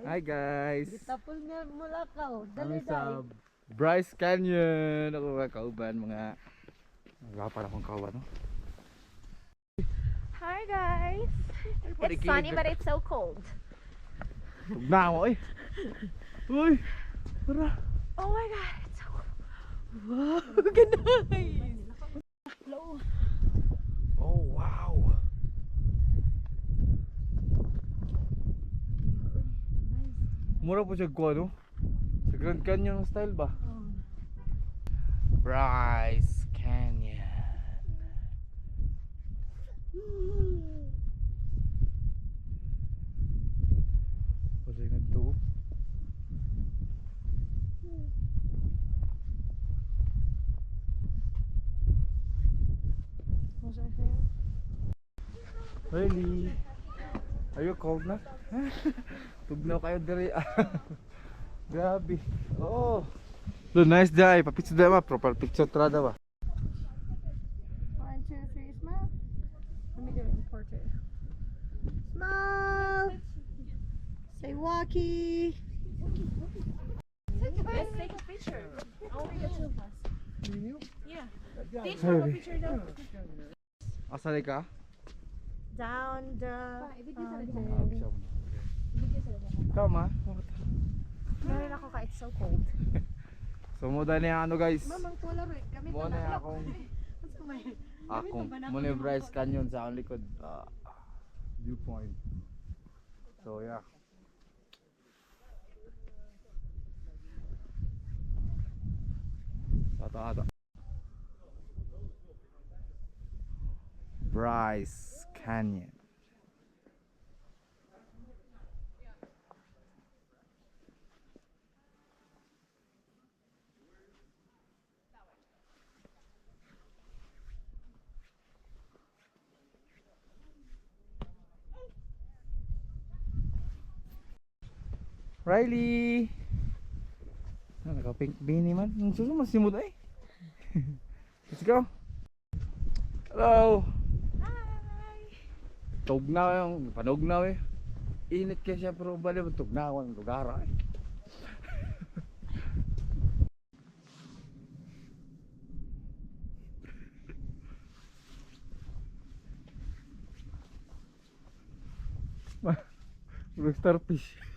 Hi guys! Tapos nga mula ka, Kami sa Bryce Canyon. Ako mga kauban, mga wala akong kauban, no? Hi guys! It's sunny but it's so cold. Tugna mo, eh! Uy! Tara! Oh my god, it's so cold. Wow! Ganay! Oh wow! Mura po siya ko, no? Sa Grand Canyon style ba? Bryce Canyon. Wala yung nagtuo. Really? Are you cold na? Tugnaw kayo diri. Grabe. Oh. Lo nice day. Papicture daw ba? Proper picture tra daw ba? 1, 2, 3, smile. Let me do it in portrait. Smile! Say walkie! Let's take a picture. I want to get two of us. Yeah. Take Hey. a picture now. Asali ka? Down the Ikaw ma? Meron ako ka, it's so cold. So mo dahil yung ano guys. Mamang pula rin. Kami Mo na akong mo na yung Bryce Canyon sa akong likod viewpoint. So yeah. Ata. Bryce Canyon. Riley! Naka-pink beanie man. Ang suso masimod ay. Let's go! Hello! Hi! Tugnaw yung panugnaw eh. Init kaya siya pero bali tugnaw ang lugar eh. Starfish.